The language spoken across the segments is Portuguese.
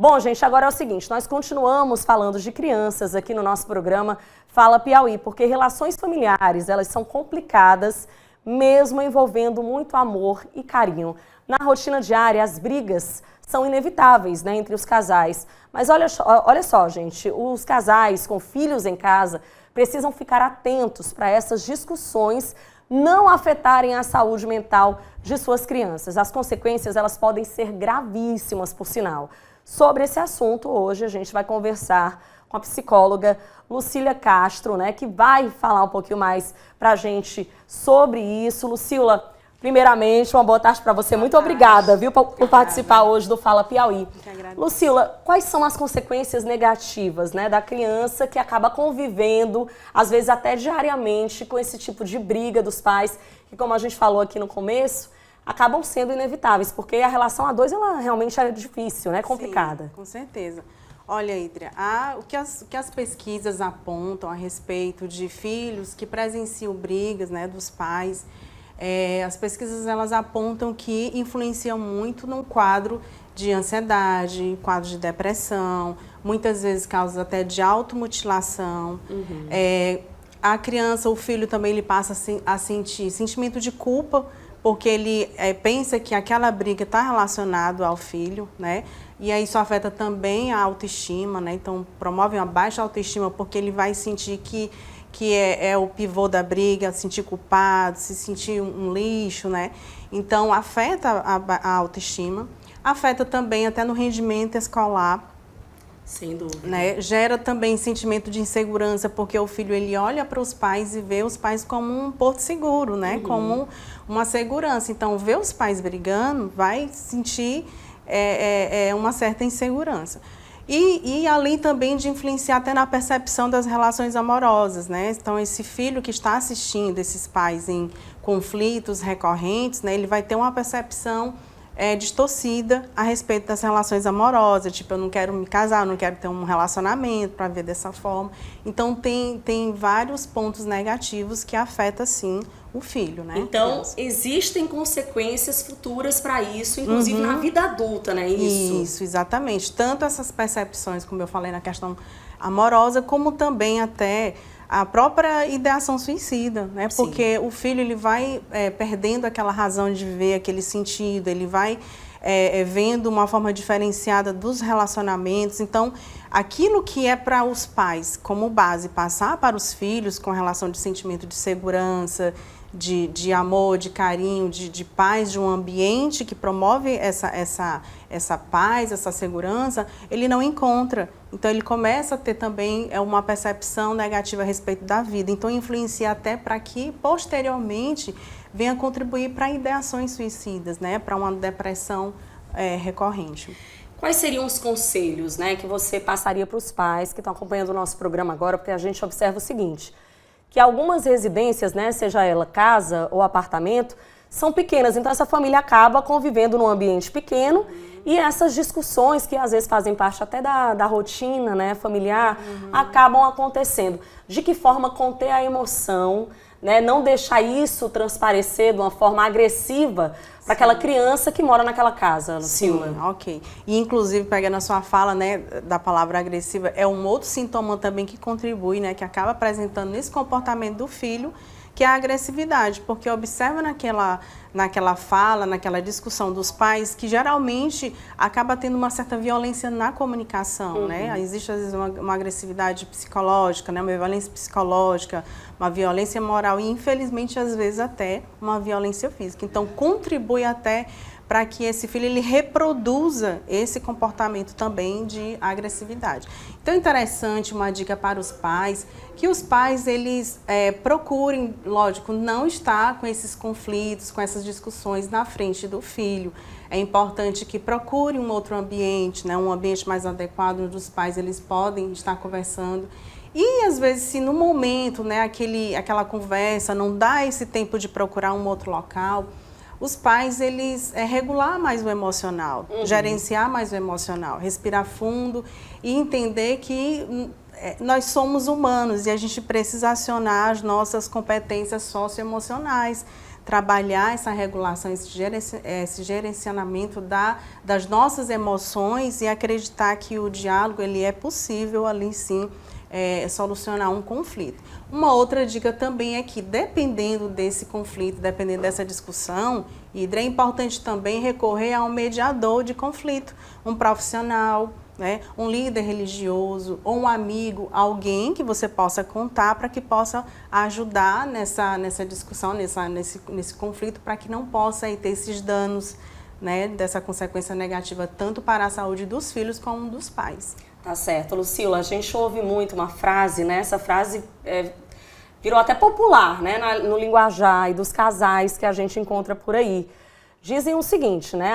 Bom, gente, agora é o seguinte, nós continuamos falando de crianças aqui no nosso programa Fala Piauí, porque relações familiares, elas são complicadas, mesmo envolvendo muito amor e carinho. Na rotina diária, as brigas são inevitáveis, né, entre os casais. Mas olha só, gente, os casais com filhos em casa precisam ficar atentos para essas discussões não afetarem a saúde mental de suas crianças. As consequências, elas podem ser gravíssimas, por sinal. Sobre esse assunto, hoje a gente vai conversar com a psicóloga Lucília Castro, né, que vai falar um pouquinho mais pra gente sobre isso. Lucila, primeiramente, uma boa tarde para você. Muito obrigada, viu, por participar hoje do Fala Piauí. Lucila, quais são as consequências negativas, né, da criança que acaba convivendo, às vezes até diariamente, com esse tipo de briga dos pais, que, como a gente falou aqui no começo, acabam sendo inevitáveis, porque a relação a dois, ela realmente é difícil, né, complicada. Sim, com certeza. Olha, Idria, o que as pesquisas apontam a respeito de filhos que presenciam brigas, né, dos pais, as pesquisas elas apontam que influenciam muito num quadro de ansiedade, quadro de depressão, muitas vezes causas até de automutilação. A criança, o filho também ele passa a sentir sentimento de culpa, porque ele pensa que aquela briga está relacionada ao filho, né? E aí isso afeta também a autoestima, né? Então promove uma baixa autoestima, porque ele vai sentir que é o pivô da briga, se sentir culpado, se sentir um lixo, né? Então afeta a autoestima, afeta também até no rendimento escolar. Sem dúvida. Né? Gera também sentimento de insegurança, porque o filho ele olha para os pais e vê os pais como um porto seguro, né? Como uma segurança. Então, ver os pais brigando vai sentir uma certa insegurança. E além também de influenciar até na percepção das relações amorosas, né? Então, esse filho que está assistindo esses pais em conflitos recorrentes, né? Ele vai ter uma percepção distorcida a respeito das relações amorosas, tipo, eu não quero me casar, eu não quero ter um relacionamento para ver dessa forma. Então, tem vários pontos negativos que afetam, sim, o filho, né? Então, existem consequências futuras para isso, inclusive na vida adulta, né? Isso, exatamente. Tanto essas percepções, como eu falei na questão amorosa, como também até a própria ideação suicida, né? Porque o filho ele vai perdendo aquela razão de viver, aquele sentido, ele vai vendo uma forma diferenciada dos relacionamentos. Então, aquilo que é para os pais como base passar para os filhos com relação de sentimento de segurança, de amor, de carinho, de paz, de um ambiente que promove essa paz, essa segurança, ele não encontra. Então, ele começa a ter também uma percepção negativa a respeito da vida. Então, influencia até para que, posteriormente, venha contribuir para ideações suicidas, né? Para uma depressão recorrente. Quais seriam os conselhos, né, que você passaria para os pais que estão acompanhando o nosso programa agora? Porque a gente observa o seguinte, que algumas residências, né, seja ela casa ou apartamento, são pequenas. Então, essa família acaba convivendo num ambiente pequeno e essas discussões, que às vezes fazem parte até da rotina, né, familiar, acabam acontecendo. De que forma conter a emoção, né, não deixar isso transparecer de uma forma agressiva para aquela criança que mora naquela casa, Lucila? Sim, ok. E inclusive, pegando a sua fala, né, da palavra agressiva, é um outro sintoma também que contribui, né, que acaba apresentando esse comportamento do filho, que é a agressividade, porque observa naquela fala, naquela discussão dos pais, que geralmente acaba tendo uma certa violência na comunicação, né? Existe, às vezes, uma agressividade psicológica, né? Uma violência psicológica, uma violência moral e, infelizmente, às vezes, até uma violência física. Então, contribui até para que esse filho ele reproduza esse comportamento também de agressividade. Então, é interessante, uma dica para os pais, que os pais eles procurem, lógico, não estar com esses conflitos, com essas discussões na frente do filho. É importante que procurem um outro ambiente, né, um ambiente mais adequado, onde os pais eles podem estar conversando. E, às vezes, se no momento, né, aquela conversa não dá esse tempo de procurar um outro local, os pais, eles regular mais o emocional, gerenciar mais o emocional, respirar fundo e entender que nós somos humanos e a gente precisa acionar as nossas competências socioemocionais, trabalhar essa regulação, esse gerenciamento das nossas emoções e acreditar que o diálogo ele é possível ali sim solucionar um conflito. Uma outra dica também é que, dependendo desse conflito, dependendo dessa discussão, Hidra, é importante também recorrer a um mediador de conflito, um profissional, né, um líder religioso ou um amigo, alguém que você possa contar para que possa ajudar nessa discussão, nesse conflito, para que não possa ter esses danos, né, dessa consequência negativa tanto para a saúde dos filhos como dos pais. Tá certo, Lucila, a gente ouve muito uma frase, né? Essa frase virou até popular, né? No linguajar e dos casais que a gente encontra por aí. Dizem o seguinte, né?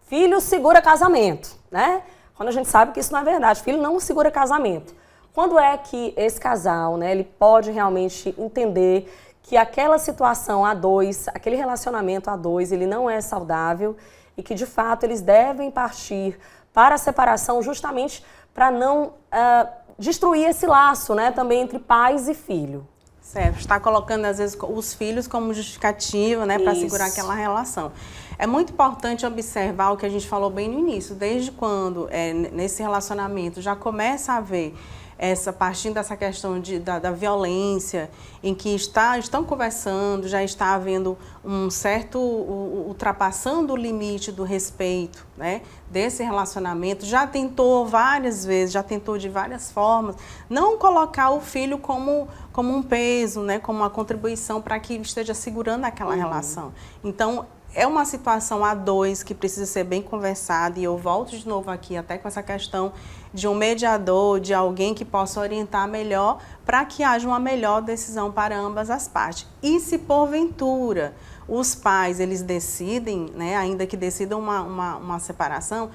Filho segura casamento, né? Quando a gente sabe que isso não é verdade, filho não segura casamento. Quando é que esse casal, né? Ele pode realmente entender que aquela situação a dois, aquele relacionamento a dois, ele não é saudável e que de fato eles devem partir para a separação justamente para não destruir esse laço, né, também entre pais e filho. Certo, está colocando às vezes os filhos como justificativa, né, para segurar aquela relação. É muito importante observar o que a gente falou bem no início, desde quando nesse relacionamento já começa a haver partindo dessa questão da violência, em que estão conversando, já está havendo um certo ultrapassando o limite do respeito, né, desse relacionamento, já tentou várias vezes, já tentou de várias formas, não colocar o filho como um peso, né, como uma contribuição para que esteja segurando aquela relação. Então, é uma situação a dois que precisa ser bem conversada, e eu volto de novo aqui até com essa questão de um mediador, de alguém que possa orientar melhor para que haja uma melhor decisão para ambas as partes. E se porventura os pais eles decidem, né, ainda que decidam uma separação,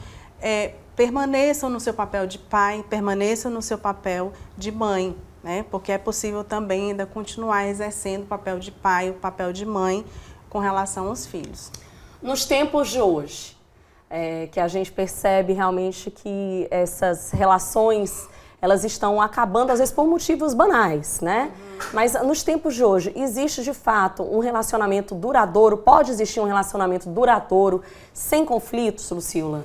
permaneçam no seu papel de pai, permaneçam no seu papel de mãe, né, porque é possível também ainda continuar exercendo o papel de pai, o papel de mãe, com relação aos filhos. Nos tempos de hoje, que a gente percebe realmente que essas relações, elas estão acabando, às vezes, por motivos banais, né? Mas nos tempos de hoje, existe de fato um relacionamento duradouro? Pode existir um relacionamento duradouro sem conflitos, Lucila?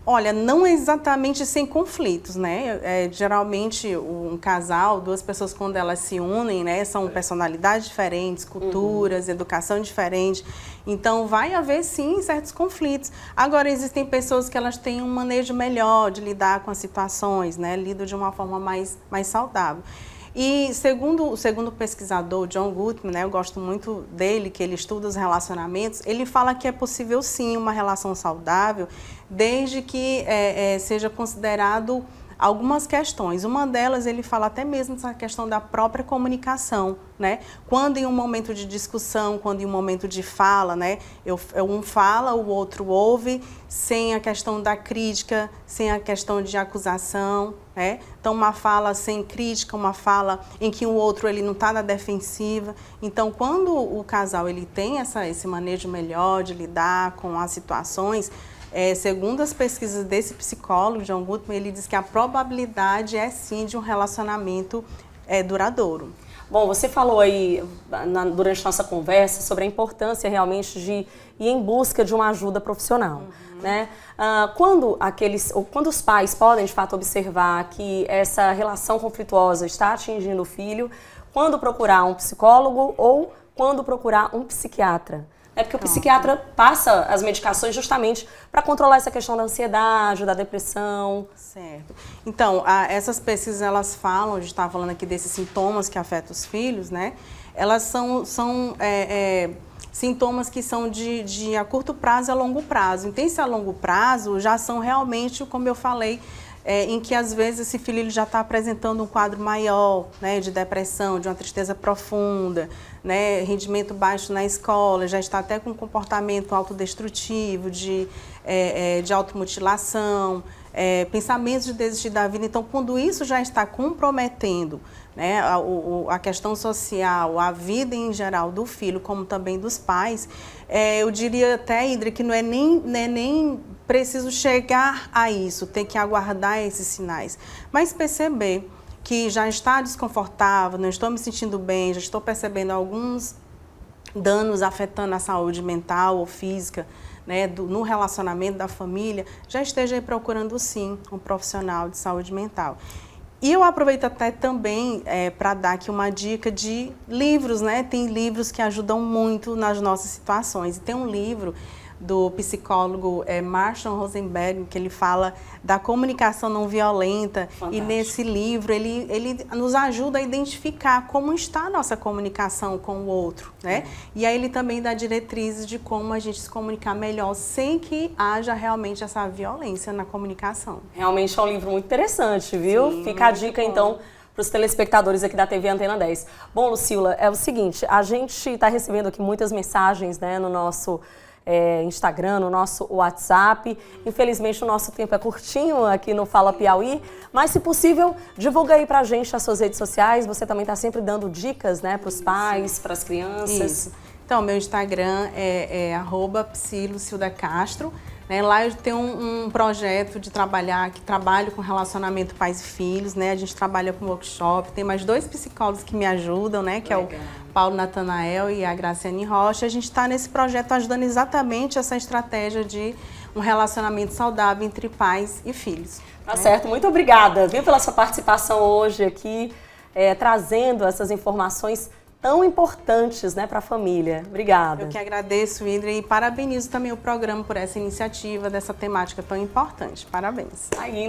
Olha, não exatamente sem conflitos, né? Geralmente um casal, duas pessoas quando elas se unem, né, são personalidades diferentes, culturas, educação diferente. Então vai haver sim certos conflitos. Agora existem pessoas que elas têm um manejo melhor de lidar com as situações, né? Lidam de uma forma mais saudável. E segundo o pesquisador John Gottman, né, eu gosto muito dele, que ele estuda os relacionamentos, ele fala que é possível sim uma relação saudável, desde que seja considerado algumas questões. Uma delas, ele fala até mesmo essa questão da própria comunicação, né? Quando em um momento de discussão, quando em um momento de fala, né? Um fala, o outro ouve, sem a questão da crítica, sem a questão de acusação, né? Então, uma fala sem crítica, uma fala em que o outro ele não está na defensiva. Então, quando o casal ele tem esse manejo melhor de lidar com as situações, segundo as pesquisas desse psicólogo, John Gottman, ele diz que a probabilidade é sim de um relacionamento duradouro. Bom, você falou aí durante nossa conversa sobre a importância realmente de ir em busca de uma ajuda profissional, né? Quando os pais podem de fato observar que essa relação conflituosa está atingindo o filho, quando procurar um psicólogo ou quando procurar um psiquiatra? Porque o psiquiatra passa as medicações justamente para controlar essa questão da ansiedade, da depressão. Certo. Então, essas pesquisas, elas falam, a gente estava falando aqui desses sintomas que afetam os filhos, né? Elas são sintomas que são de a curto prazo e a longo prazo. Então, esse a longo prazo já são realmente, como eu falei, em que às vezes esse filho ele já está apresentando um quadro maior, né, de depressão, de uma tristeza profunda, né, rendimento baixo na escola, já está até com um comportamento autodestrutivo, de automutilação, pensamentos de desistir da vida. Então, quando isso já está comprometendo, né, a questão social, a vida em geral do filho, como também dos pais, eu diria até, Hidra, que não é nem preciso chegar a isso, ter que aguardar esses sinais, mas perceber que já está desconfortável, não estou me sentindo bem, já estou percebendo alguns danos afetando a saúde mental ou física, né, no relacionamento da família, já esteja aí procurando sim um profissional de saúde mental. E eu aproveito até também para dar aqui uma dica de livros, né? Tem livros que ajudam muito nas nossas situações. E tem um livro do psicólogo Marshall Rosenberg, que ele fala da comunicação não violenta. Fantástico. E nesse livro ele nos ajuda a identificar como está a nossa comunicação com o outro, né? E aí ele também dá diretrizes de como a gente se comunicar melhor sem que haja realmente essa violência na comunicação. Realmente é um livro muito interessante, viu? Sim, fica a dica, então, para os telespectadores aqui da TV Antena 10. Bom, Lucila, é o seguinte, a gente está recebendo aqui muitas mensagens, né, no nosso Instagram, no nosso WhatsApp. Infelizmente o nosso tempo é curtinho aqui no Fala Piauí, mas se possível, divulga aí pra gente as suas redes sociais. Você também está sempre dando dicas, né, para os pais, para as crianças. Isso. Então, meu Instagram é @psilucildacastro. Lá eu tenho um projeto de trabalho com relacionamento pais e filhos, né? A gente trabalha com workshop, tem mais 2 psicólogos que me ajudam, né? Que é o Paulo Natanael e a Graciane Rocha. A gente está nesse projeto ajudando exatamente essa estratégia de um relacionamento saudável entre pais e filhos. Tá certo, muito obrigada, viu, pela sua participação hoje aqui, trazendo essas informações tão importantes, né, para a família. Obrigada. Eu que agradeço, Hidra, e parabenizo também o programa por essa iniciativa, dessa temática tão importante. Parabéns. Aí,